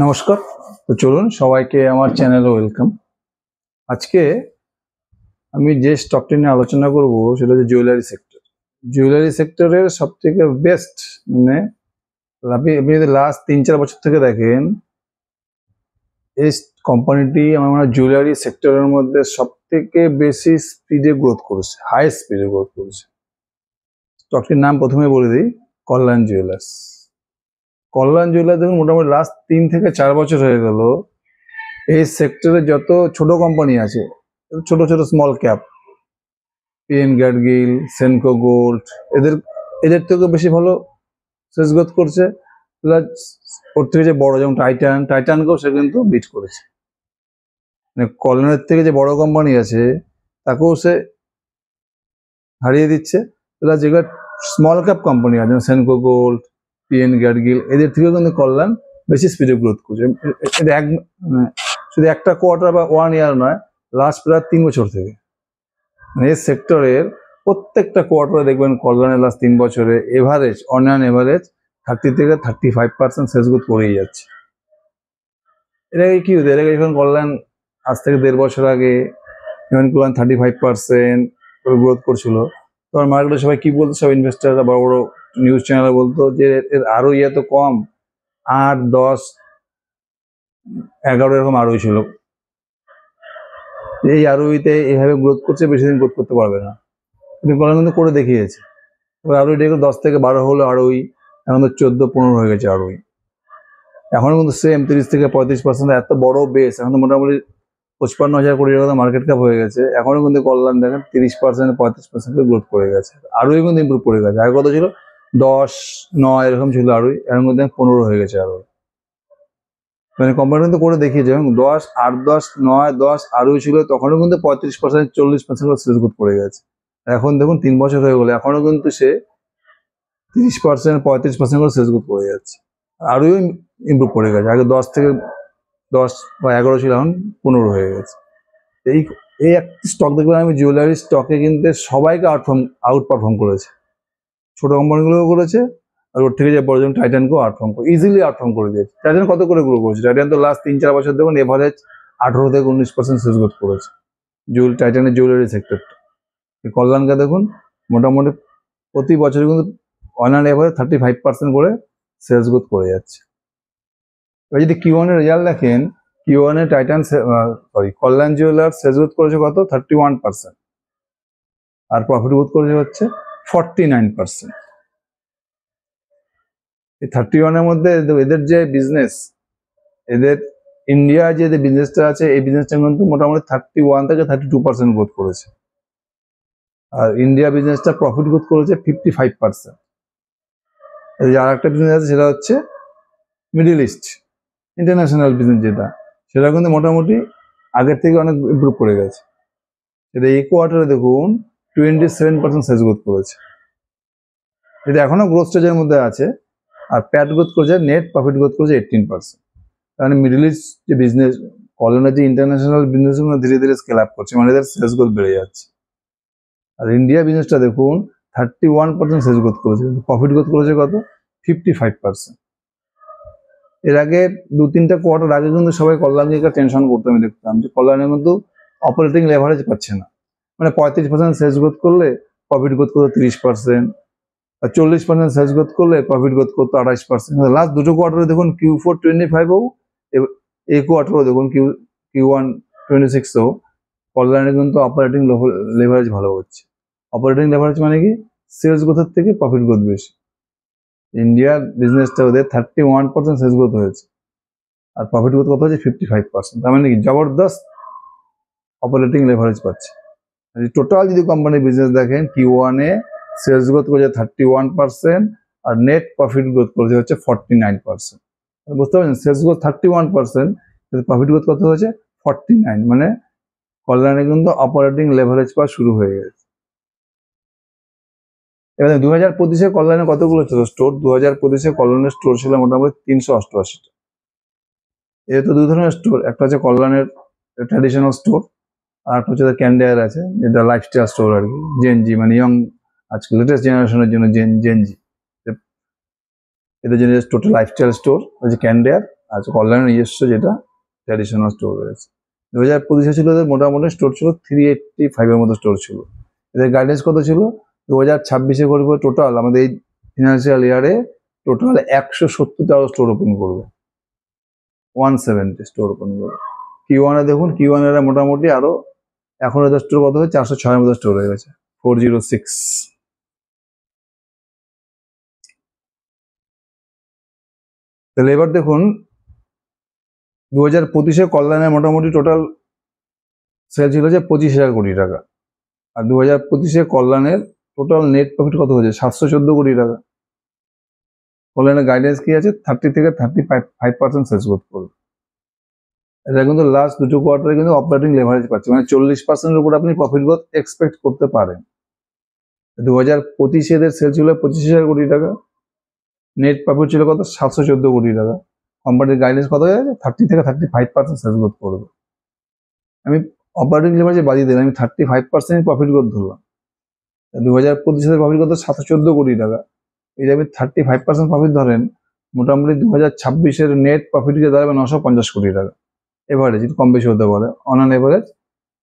নমস্কার। তো চলুন সবাইকে আমার চ্যানেলে ওয়েলকাম। আজকে আমি যে স্টকটি নিয়ে আলোচনা করব সেটা হচ্ছে জুয়েলারি সেক্টর। জুয়েলারি সেক্টরের সব থেকে বেস্ট মানে আপনি যদি লাস্ট 3-4 বছর থেকে দেখেন, এই কোম্পানিটি আমার মনে হয় জুয়েলারি সেক্টরের মধ্যে সব থেকে বেশি স্পিডে গ্রোথ করেছে, হাই স্পিডে গ্রোথ করেছে। স্টকটির নাম প্রথমে বলে দিই, কল্যাণ জুয়েলার্স। কল্যাণ জুয়েলার্স দেখুন মোটামুটি লাস্ট 3 থেকে 4 বছর হয়ে গেল এই সেক্টরে যত ছোট কোম্পানি আছে, ছোট ছোট small cap, PN Gadgil, Senco gold, এদের থেকে বেশি ভালো সেলস গ্রোথ করছে। প্লাস ওর থেকে যে বড় যেমন টাইটানকেও সে কিন্তু বিট করেছে। মানে কল্যাণের থেকে যে বড় কোম্পানি আছে তাকেও সে হারিয়ে দিচ্ছে। প্লাস যেগুলো স্মল ক্যাপ কোম্পানি আছে যেমন সেনকো গোল্ড, পিএন গ্যাডগিল, এদের থেকেও কিন্তু কল্যাণ বেশি স্পিডে গ্রোথ করছে। এটা শুধু একটা কোয়ার্টার বা 1 ইয়ার নয়, লাস্ট প্রায় 3 বছর থেকে। মানে এই সেক্টরের প্রত্যেকটা কোয়ার্টারে দেখবেন কল্যাণের লাস্ট 3 বছরে এভারেজ, অন এভারেজ 30 থেকে 35% সেলস গ্রোথ করেই যাচ্ছে। এর আগে কি হতো? এর আগে যখন কল্যাণ আজ থেকে 1.5 বছর আগে যখন কল্যাণ 35% করে গ্রোথ করছিল, তখন মার্কেটে সবাই কি বলতো, সব ইনভেস্টাররা, বড় বড় নিউজ চ্যানেলে বলতো যে এর আরো তো কম, 8, 10, 11 এরকম আরোই ছিল। এই আরোইতে এইভাবে গ্রোথ করছে, বেশি দিন গ্রোথ করতে পারবে না। কিন্তু কল্যাণ কিন্তু করে দেখিয়েছে। এবার আরোই 10 থেকে 12 হলো আরোই, এখন তো 14-15 হয়ে গেছে আরোই। এখনো কিন্তু সেম 30 থেকে 35%, এত বড় বেস। এখন তো মোটামুটি 55,000 কোটি টাকা মার্কেট ক্যাপ হয়ে গেছে। এখনো কিন্তু কল্যাণ দেখেন 30%, 35% গ্রোথ করে গেছে। আরোই কিন্তু ইম্প্রুভ করে গেছে। আগে কত ছিল? 10, 9 এরকম ছিল আরোই, এখন কিন্তু 15 হয়ে গেছে আরোই। মানে কোম্পানি কিন্তু করে দেখিয়েছে। 10, 8, 10, 9, 10 আরোই ছিল, তখনও কিন্তু 35%, 40% সেলস গ্রোথ করে গেছে। এখন দেখুন 3 বছর হয়ে গেলো, এখনো কিন্তু সে 30%, 35% করে সেলস গ্রোথ করে যাচ্ছে। আরোই ইমপ্রুভ করে গেছে। আগে 10 থেকে 10 বা 11 ছিল, এখন 15 হয়ে গেছে। এই এই একটি স্টক দেখলাম আমি, জুয়েলারি স্টকে কিন্তু সবাইকে আউট পারফর্ম করেছে। ছোট কোম্পানিগুলোও করেছে, আর ওর থেকে যে বড় যেমন টাইটানকেও ইজিলি আউটপারফর্ম করে দিয়েছে। টাইটান কত করে গ্রো করেছে? টাইটান তো লাস্ট 3-4 বছর দেখুন এভারেজ 18 থেকে 19% সেলস গ্রোথ করেছে টাইটানের জুয়েলারি সেক্টরটা। কল্যাণকে দেখুন মোটামুটি প্রতি বছর কিন্তু অন অ্যান এভারেজ 35% করে সেলস গ্রোথ করে যাচ্ছে। এবার যদি Q1 এর রেজাল্ট দেখেন, Q1 এ কল্যাণ জুয়েলার্স সেলস গ্রোথ করেছে কত? 31%, আর প্রফিট গ্রোথ করেছে হচ্ছে 49%। এই 31 এর মধ্যে এদের যে বিজনেস, এদের ইন্ডিয়া যে বিজনেসটা আছে, এই বিজনেসটা কিন্তু মোটামুটি 31 থেকে 32% গ্রোথ করেছে। আর ইন্ডিয়া বিজনেসটা প্রফিট গ্রোথ করেছে 55%। এই যে আর একটা বিজনেস আছে সেটা হচ্ছে মিডল ইস্ট ইন্টারন্যাশনাল বিজনেস, যেটা সেটা কিন্তু মোটামুটি আগের থেকে অনেক ইমপ্রুভ করে গেছে। এটা এই কোয়ার্টারে দেখুন 27% সেলস গ্রোথ করেছে। এটা এখনো গ্রোথ স্টেজের মধ্যে আছে। আর প্যাট গ্রোথ করেছে, নেট প্রফিট গ্রোথ করেছে 18%। কারণ মিডল ইস্ট যে বিজনেস, কল্যাণের যে ইন্টারন্যাশনাল বিজনেসগুলো ধীরে ধীরে স্কেল আপ করছে, মানে এদের সেলস গ্রোথ বেড়ে যাচ্ছে। আর ইন্ডিয়া বিজনেসটা দেখুন 31% সেলস গ্রোথ করেছে, কিন্তু প্রফিট গ্রোথ করেছে কত? 55%। এর আগে 2-3টা কোয়ার্টার আগে কিন্তু সবাই কল্যাণকে টেনশন করতে, আমি দেখতাম যে কল্যাণে কিন্তু অপারেটিং লেভারেজ পাচ্ছে না। মানে 35% সেলস গ্রোথ করলে প্রফিট গ্রোথ করতো 30%, আর 40% সেলস গ্রোথ করলে প্রফিট গ্রোথ করতো 28%। লাস্ট দুটো কোয়ার্টারে দেখুন Q4 25 হোক, এই কোয়ার্টারও দেখুন Q1 26 হোক, কল্যাণে কিন্তু অপারেটিং লেভারেজ ভালো হচ্ছে। অপারেটিং লেভারেজ মানে কি? সেলস গ্রোথের থেকে প্রফিট গ্রোথ বেশি। ইন্ডিয়ার বিজনেসটা ওদের 31% সেলস গ্রোথ হয়েছে, আর প্রফিট গ্রোথ কত হচ্ছে? 55%। তার মানে কি জবরদস্ত অপারেটিং লেভারেজ পাচ্ছে। টোটাল যদি কোম্পানির বিজনেস দেখেন, Q1 এ সেলস গ্রোথ করেছে 31%, আর নেট প্রফিট গ্রোথ করেছে হচ্ছে 49%। বুঝতে পারছেন? সেলস গ্রোথ 31%, প্রফিট গ্রোথ কত হয়েছে? 49। মানে কল্যাণে কিন্তু অপারেটিং লেভারেজ পাওয়া শুরু হয়ে গেছে। এবার 2025-এ কল্যাণে কতগুলো ছিল স্টোর? 2025-এ কল্যাণের স্টোর ছিল মোটামুটি 388টা। এর তো দুই ধরনের স্টোর, একটা হচ্ছে কল্যাণের ট্র্যাডিশনাল স্টোর, আর একটা হচ্ছে ক্যান্ডেয়ার আছে, যেটা লাইফস্টাইল স্টোর আর কি, জেনজি, মানে ইয়ং, আজকে লেটেস্ট জেনারেশনের জন্য জেনজি, এদের জন্য টোটাল লাইফস্টাইল স্টোর হচ্ছে ক্যান্ডেয়ার। আর কল্যাণের নিজস্ব যেটা ট্র্যাডিশনাল স্টোর রয়েছে। 2025 ছিল এদের মোটামুটি স্টোর ছিল 385 মতো স্টোর ছিল। এদের গাইডেন্স কত ছিল? 2026 করবে টোটাল আমাদের এই ফিনান্সিয়াল ইয়ারে টোটাল 170টা স্টোর ওপেন করবে, 170 স্টোর ওপেন করবে। Q1 দেখুন, Q1 এরা মোটামুটি আরো এখন এদের স্টোর কত হয়েছে? 406 মতো স্টোর হয়ে গেছে, 406। তাহলে এবার দেখুন 2025 কল্যাণের মোটামুটি টোটাল সেল ছিল যে 25,000 কোটি টাকা, আর 2025 কল্যাণের টোটাল নেট প্রফিট কত হয়েছে? 714 কোটি টাকা। কল্যাণের গাইডেন্স কি আছে? 30 থেকে 35% সেলস গ্রোথ করবে। এটা কিন্তু লাস্ট দুটো কোয়ার্টারে কিন্তু অপারেটিং লেভারেজ পাচ্ছে, মানে 40%-এর উপর আপনি প্রফিট গ্রোথ এক্সপেক্ট করতে পারেন। 2025 এদের সেল ছিল 25,000 কোটি টাকা, নেট প্রফিট ছিল কত? 714 কোটি টাকা। কোম্পানির গাইডেন্স কত হয়ে গেছে? 30 থেকে 35% সেলস গ্রোথ করবে। আমি অপারেটিং লেভারেজে বাজিয়ে দিলাম, আমি 35% প্রফিট গ্রোথ ধরলাম। 2025 এর প্রফিট কত? 714 কোটি টাকা। এই যে আপনি 35% প্রফিট ধরেন, মোটামুটি 2026 এর নেট প্রফিট গিয়ে দাঁড়াবে 950 কোটি টাকা। এভারেজ একটু কম বেশি হতে পারে, অন অ্যান এভারেজ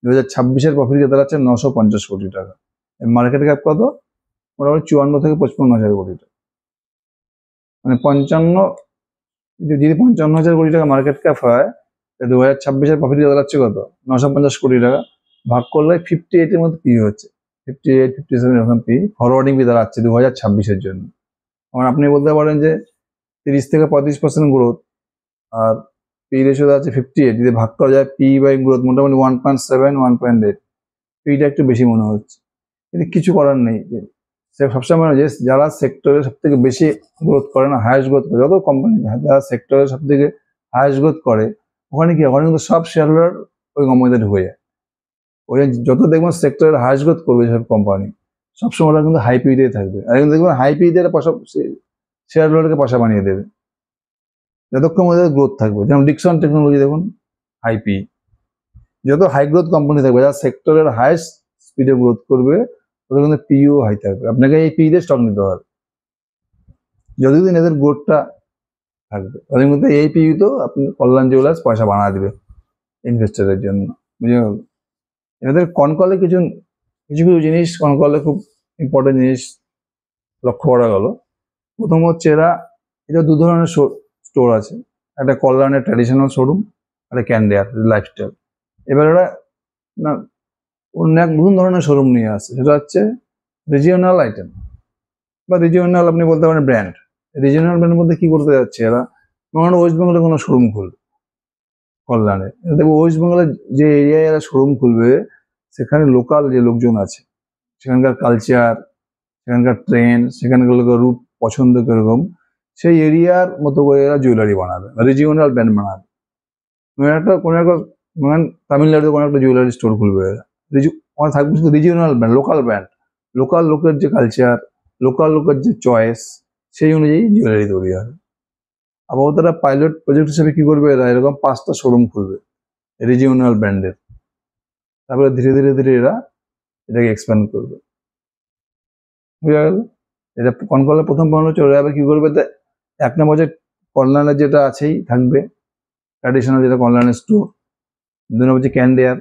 2026 এর প্রফিট গিয়ে দাঁড়াচ্ছে 950 কোটি টাকা। মার্কেট ক্যাপ কত? মোটামুটি 54 থেকে 55,000 কোটি টাকা, মানে 55,000 কোটি টাকা মার্কেট ক্যাপ হয়। 2026 এর প্রফিট গিয়ে দাঁড়াচ্ছে কত? 950 কোটি টাকা। ভাগ করলে 58 এর মতো পি হচ্ছে, 58, 57 এরকম পি ফরওয়ার্ডিং পি দাঁড়াচ্ছে 2026 এর জন্য। মানে আপনি বলতে পারেন যে 30 থেকে 35% গ্রোথ, আর পি রেশিও আছে 58, যদি ভাগ করা যায় পি বাই গ্রোথ মোটামুটি 1.7, 1.8, পিটা একটু বেশি মনে হচ্ছে। কিন্তু কিছু করার নেই, সবসময় যে যারা সেক্টরে সব থেকে বেশি গ্রোথ করে না, হায়েস্ট গ্রোথ করে, যত কোম্পানি যারা সেক্টরে সব থেকে হায়েস্ট গ্রোথ করে, ওখানে কি ওখানে কিন্তু সব শেয়ার হোল্ডার ওই কোম্পানিতে ঢুকে যায়। ওই যত দেখবেন সেক্টরের হায়েস্ট গ্রোথ করবে সব কোম্পানি, সবসময় ওরা কিন্তু হাই পিতে থাকবে। আর কিন্তু দেখবেন হাই পিতে পয়সা শেয়ার হোল্ডারকে পয়সা বানিয়ে দেবে যতক্ষণ ওদের গ্রোথ থাকবে। যেমন ডিকসন টেকনোলজি দেখুন, হাই পি। যত হাই গ্রোথ কোম্পানি থাকবে, যারা সেক্টরের হাইস্ট স্পিডে গ্রোথ করবে, ওদের কিন্তু পিও হাই থাকবে। আপনাকে এই পি দিয়ে স্টক নিতে হবে যতদিন এদের গ্রোথটা থাকবে। ওদের মধ্যে এই পি তো আপনি কল্যাণ জুয়েলার্স পয়সা বানা দিবে ইনভেস্টারের জন্য, বুঝে গেল? এদের কনকলে কিছু কিছু কিছু জিনিস কনকলে খুব ইম্পর্টেন্ট জিনিস লক্ষ্য করা গেল। প্রথম হচ্ছে এটা দু ধরনের স্টোর আছে, একটা কল্যাণের ট্র্যাডিশনাল শোরুম, একটা ক্যান্ডিয়ার লাইফস্টাইল। এবার ওরা না অন্য এক নতুন ধরনের শোরুম নিয়ে আসছে, সেটা হচ্ছে রিজিওনাল আইটেম বা রিজিওনাল আপনি বলতে পারেন ব্র্যান্ড। রিজিওনাল ব্র্যান্ডের মধ্যে কি করতে যাচ্ছে এরা? ওয়েস্ট বেঙ্গলে কোনো শোরুম খুলবে কল্যাণে, দেখবো ওয়েস্ট বেঙ্গলের যে এরিয়ায় এরা শোরুম খুলবে, সেখানে লোকাল যে লোকজন আছে, সেখানকার কালচার, সেখানকার ট্রেন্ড, সেখানকার লোকের রূপ পছন্দ কিরকম, সেই এরিয়ার মতো করে এরা জুয়েলারি বানাবে, রিজিওনাল ব্র্যান্ড বানাবে। কোনো একটা তামিলনাড়ুতে কোনো একটা জুয়েলারি স্টোর খুলবে এরা, ওখানে থাকবে শুধু regional brand, local brand, local লোকের যে কালচার, লোকাল লোকের যে চয়েস, সেই অনুযায়ী জুয়েলারি তৈরি হবে। আবার তারা পাইলট প্রজেক্ট হিসেবে কি করবে, এরা এরকম 5টা শোরুম খুলবে রিজিওনাল ব্র্যান্ডের। তারপরে ধীরে ধীরে ধীরে এরা এটাকে এক্সপ্যান্ড করবে, বুঝা গেল? এটা কনকলে প্রথম পণ্য চলে যাবে। কি করবে? 1 নম্বর যে কল্যাণের যেটা আছেই থাকবে ট্র্যাডিশনাল, যেটা কল্যাণের স্টোর। 2 নম্বর যে ক্যান্ডিয়ার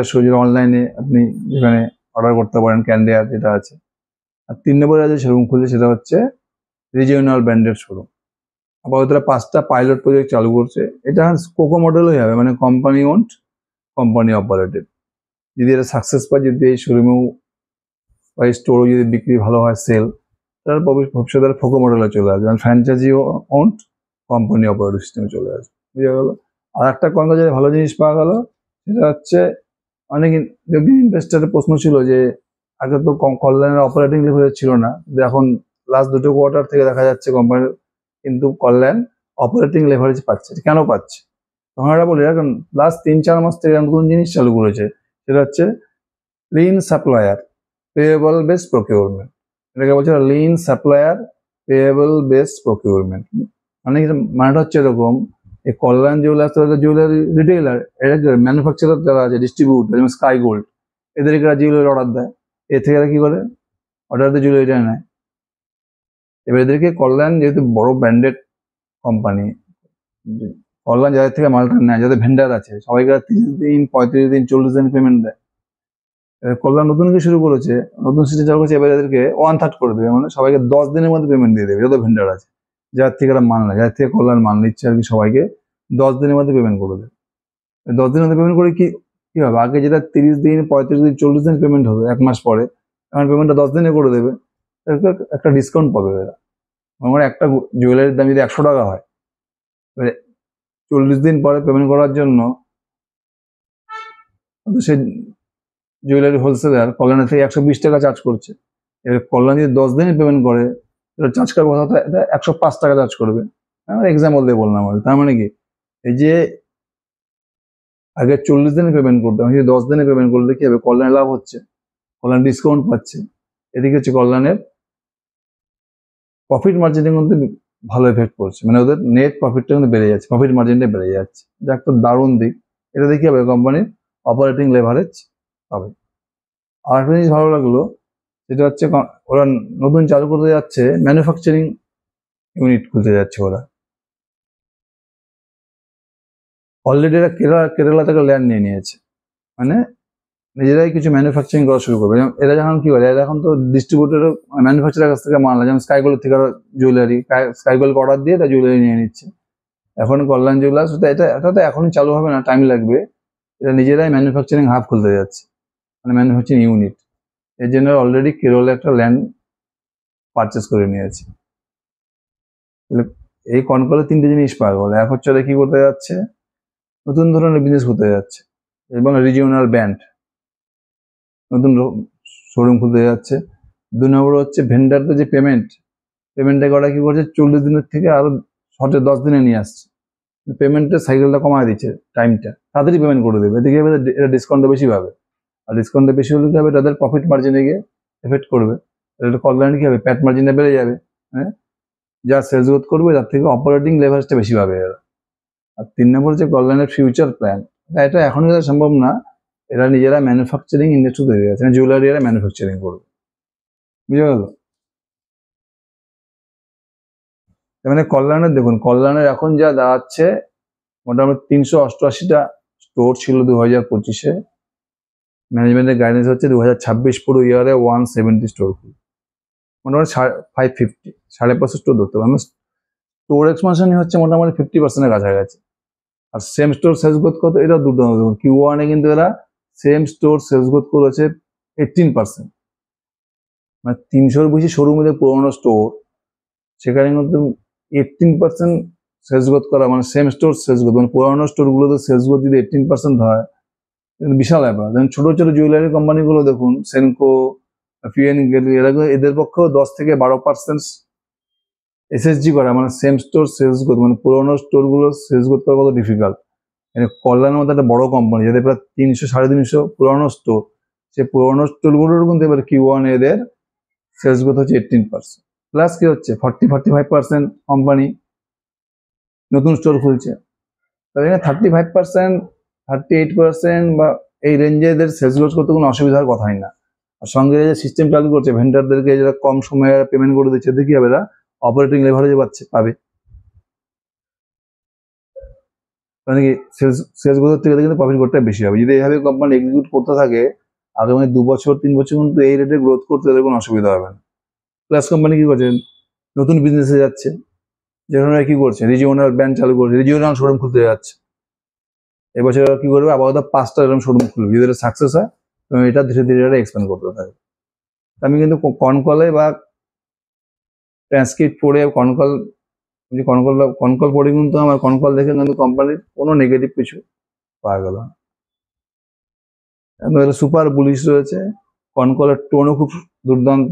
শো, যেটা অনলাইনে আপনি যেখানে অর্ডার করতে পারেন, ক্যান্ডিয়ার যেটা আছে। আর 3 নম্বরে যে শোরুম খুলছে সেটা হচ্ছে রিজিওনাল ব্র্যান্ডের শোরুম। আবার ওরা 5টা পাইলট প্রজেক্ট চালু করছে। এটা কোকো মডেল হয়ে যাবে, মানে কোম্পানি ওন্ড, কোম্পানি অপারেটেড। যদি এটা সাকসেস পায়, যদি এই শোরুমেও বা এই স্টোরও যদি বিক্রি ভালো হয়, সেল, তার ভবিষ্যতে ফোকো মডেলে চলে আসবে, মানে ফ্র্যাঞ্চাইজি ওন্ড, কোম্পানি অপারেটিভ সিস্টেমে চলে আসবে, বুঝা গেল? আর একটা কনকলে ভালো জিনিস পাওয়া গেল, সেটা হচ্ছে অনেক ইনভেস্টারের প্রশ্ন ছিল যে আগে তো কল্যাণের অপারেটিং লেভেল ছিল না, কিন্তু এখন লাস্ট দুটো কোয়ার্টার থেকে দেখা যাচ্ছে কোম্পানির কিন্তু কল্যাণ অপারেটিং লেভারেজ পাচ্ছে। কেন পাচ্ছে? তখন আমরা বলি এখন লাস্ট 3-4 মাস থেকে নতুন জিনিস চালু করেছে, সেটা হচ্ছে lean supplier payable base procurement. এটাকে বলছে lean supplier payable base procurement. মানেটা হচ্ছে এরকম, এই কল্যাণ জুয়েলারি রিটেইলার, এটা ম্যানুফ্যাকচারার যারা আছে, ডিস্ট্রিবিউটার, যেমন স্কাই গোল্ড, এদেরকে জুয়েলারি অর্ডার দেয়, এর থেকে এরা কি করে অর্ডার দিয়ে জুয়েলারিটা নেয়। এবার এদেরকে কল্যাণ যেহেতু বড় ব্র্যান্ডেড কোম্পানি, কল্যাণ যাদের থেকে মালটা নেয়, যাদের ভেন্ডার আছে, সবাইকে 30 দিন 35 দিন 40 দিন পেমেন্ট দেয়। কল্যাণ নতুন কি শুরু করেছে, নতুন সিস্টেম চালু করেছে, এবার এদেরকে 1/3 করে দেবে, মানে সবাইকে 10 দিনের মধ্যে পেমেন্ট দিয়ে দেবে, যত ভেন্ডার আছে, যার থেকে এরা মাল নেয়, যার থেকে কল্যাণ মাল নিচ্ছে আর কি, সবাইকে 10 দিনের মধ্যে পেমেন্ট করে দেবে। 10 দিনের মধ্যে পেমেন্ট করে কি হবে, আগে যেটা 30 দিন 35 দিন 40 দিন পেমেন্ট হবে 1 মাস পরে, এখন পেমেন্টটা 10 দিনে করে দেবে। একটা ডিসকাউন্ট পাবে এরা। আমার একটা জুয়েলারির দাম যদি 100 টাকা হয়, 40 দিন পরে পেমেন্ট করার জন্য সে জুয়েলারি হোলসেলার কল্যাণের থেকে 120 টাকা চার্জ করছে। এবার কল্যাণ যদি 10 দিনে পেমেন্ট করে, এটা চার্জ করার কথা, এটা 105 টাকা চার্জ করবে। আমার এক্সাম্পল দিয়ে বললাম। তার মানে কি, এই যে আগে 40 দিনে পেমেন্ট করতাম, যদি 10 দিনে পেমেন্ট করলে কি হবে, কল্যাণের লাভ হচ্ছে, কল্যাণ ডিসকাউন্ট পাচ্ছে। এদিকে হচ্ছে কল্যাণের প্রফিট মার্জিনের মধ্যে ভালো এফেক্ট করছে, মানে ওদের নেট প্রফিটটা কিন্তু বেড়ে যাচ্ছে, প্রফিট মার্জিনটা বেড়ে যাচ্ছে, যা একটা দারুণ দিক। এটা দেখি হবে কোম্পানির অপারেটিং লেভারেজ পাবে। আর একটা জিনিস ভালো লাগলো, সেটা হচ্ছে ওরা নতুন চালু করতে যাচ্ছে ম্যানুফ্যাকচারিং ইউনিট খুলতে যাচ্ছে ওরা। অলরেডি এরা কেরালা থেকে ল্যান্ড নিয়ে নিয়েছে, মানে নিজেরাই কিছু ম্যানুফ্যাকচারিং করা শুরু করবে। এরা যখন কি করে, এরা এখন তো ডিস্ট্রিবিউটর ম্যানুফ্যাকচারের কাছ থেকে মাল না, যেমন স্কাইগোল্ড থেকে জুয়েলারি, স্কাইগোল্ড অর্ডার দিয়ে তারা জুয়েলারি নিয়ে নিচ্ছে। এখন কল্যাণ জুয়েলার্স, এটা তো এখনই চালু হবে না, টাইম লাগবে। এরা নিজেরাই ম্যানুফ্যাকচারিং হাব খুলতে যাচ্ছে, মানে ম্যানুফ্যাকচারিং ইউনিট। এর জন্য অলরেডি কেরলে একটা ল্যান্ড পারচেস করে নিয়েছে। এই কনকলে 3টে জিনিস পাওয়া গেল। এক হচ্ছে ওরা কি করতে যাচ্ছে, নতুন ধরনের বিজনেস করতে যাচ্ছে, এবং রিজিওনাল ব্যান্ড নতুন শোরুম খুলতে যাচ্ছে। 2 নম্বর হচ্ছে ভেন্ডারদের যে পেমেন্টটাকে ওরা কি করছে, 40 দিনের থেকে আরো 10 দিনে নিয়ে আসছে। পেমেন্টের সাইকেলটা কমায় দিচ্ছে, টাইমটা তাড়াতাড়ি পেমেন্ট করে দেবে। এদিকে এরা ডিসকাউন্টটা বেশি পাবে, আর ডিসকাউন্টটা বেশি হলে কি হবে, তাদের প্রফিট মার্জিনে গিয়ে এফেক্ট করবে। এটা কল্যাণ কি হবে, প্যাট মার্জিনটা বেড়ে যাবে, হ্যাঁ, যা সেলস গ্রোথ করবে তার থেকে অপারেটিং লেভারেজটা বেশি পাবে এরা। আর 3 নম্বর হচ্ছে কল্যাণের ফিউচার প্ল্যান। এটা এখনই সম্ভব না, এরা নিজেরা ম্যানুফ্যাকচারিং ইন্ডাস্ট্রি তৈরি আছে, জুয়েলারি এরা ম্যানুফ্যাকচারিং করবে, বুঝে গেল? মানে কল্যাণের দেখুন, কল্যাণের এখন যা দাঁড়াচ্ছে, মোটামুটি 388টা স্টোর ছিল 2025-এ। ম্যানেজমেন্টের গাইডেন্স হচ্ছে 2026 পুরো ইয়ারে 170 স্টোর খুলবে, মোটামুটি 550, 550 স্টোর ধরতে হবে। স্টোর এক্সপানশনই হচ্ছে মোটামুটি 50%-এর কাছাকাছি। আর সেম স্টোর সেলস গ্রোথ কত, এটা দুর্দান্ত। দেখুন Q1-এ কিন্তু এরা সেম স্টোর সেলস গ্রোথ করেছে 18%, মানে 300-এর বেশি শোরুমের পুরোনো স্টোর, সেখানে কিন্তু 18% সেলস গ্রোথ করা, মানে সেম স্টোর সেলস গ্রোথ, মানে পুরোনো স্টোরগুলোতে সেলস গ্রোথ যদি 18% হয়, কিন্তু বিশাল ব্যাপার। যেমন ছোট ছোট জুয়েলারি কোম্পানিগুলো দেখুন, সেনকো, পিএন গ্যালারি, এদের পক্ষেও 10 থেকে 12% এসএসজি করা, মানে সেম স্টোর সেলস গ্রোথ, মানে পুরোনো স্টোরগুলো সেলস গ্রোথ করা কত ডিফিকাল্ট। মানে কল্যাণের মতো একটা বড় কোম্পানি, যাদের প্রায় 300-350 পুরোনো স্টোর, সেই পুরোনো স্টোরগুলোর কিন্তু এবার Q1 এদের সেলস গ্রোথ হচ্ছে 18%। প্লাস কি হচ্ছে, 40-45% কোম্পানি নতুন স্টোর খুলছে। তাহলে 35%, 38% বা এই রেঞ্জে এদের সেলস গ্রোথ করতে কোনো অসুবিধার কথাই না। আর সঙ্গে যে সিস্টেম চালু করছে, ভেন্ডারদেরকে যারা কম সময়ে পেমেন্ট করে দিচ্ছে, দেখি হবে এরা অপারেটিং লেভারেজ পাবে। মানে কি, সেলস গ্রোথের থেকে কিন্তু প্রফিট করতে বেশি হবে। যদি এইভাবে কোম্পানি এক্সিকিউট করতে থাকে, আগামী 2 বছর 3 বছর কিন্তু এই রেটে গ্রোথ করতে তাদের কোনো অসুবিধা হবে না। প্লাস কোম্পানি কি করছে, নতুন বিজনেসে যাচ্ছে, যেখানে কি করছে, রিজিওনাল ব্র্যান্ড চালু করছে, রিজিওনাল শোরুম খুলতে যাচ্ছে। এবছর কি করবে, আপাতত 5টা এরকম শোরুম খুলবে। যদি এটা সাকসেস হয়, এটা ধীরে ধীরে এটা এক্সপ্যান্ড করতে থাকে। আমি কিন্তু কনকলে বা ট্রান্সক্রিপ্ট পড়ে কনকল পড়ে কিন্তু আমার কনকল দেখে কিন্তু কোম্পানির কোনো নেগেটিভ কিছু পাওয়া গেল না। সুপার বুলিশ রয়েছে, কনকলের টোনও খুব দুর্দান্ত।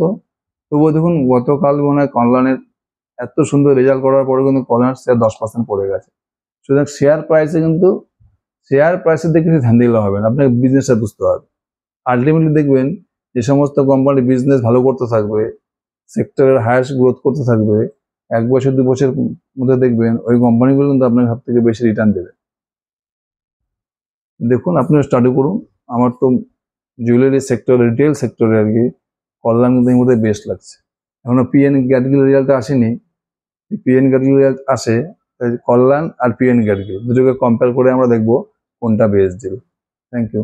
তবুও দেখুন গতকাল মনে হয় কল্যাণের এত সুন্দর রেজাল্ট করার পরে কিন্তু কল্যাণের শেয়ার 10% পড়ে গেছে। সুতরাং শেয়ার প্রাইসের দিকে কিছু ধ্যান দিলে হবে না, আপনাকে বিজনেসটা বুঝতে হবে। আলটিমেটলি দেখবেন যে সমস্ত কোম্পানি বিজনেস ভালো করতে থাকবে, সেক্টরের হায়ার গ্রোথ করতে থাকবে, 1 বছর 2 বছরের মধ্যে দেখবেন ওই কোম্পানিগুলো কিন্তু আপনাকে সব থেকে বেশি রিটার্ন দেবে। দেখুন, আপনিও স্টাডি করুন। আমার তো জুয়েলারি সেক্টর, রিটেল সেক্টরে আর কি কল্যাণ কিন্তু এই মধ্যে বেস্ট লাগছে। এখনো পিএন ক্যাটাগরি রেজাল্ট আসেনি, পিএন ক্যাটাগরি রেজাল্ট আসে কল্যাণ আর পিএন গার্গি দুটোকে কম্পেয়ার করে আমরা দেখবো কোনটা বেস্ট ডিল। Thank you.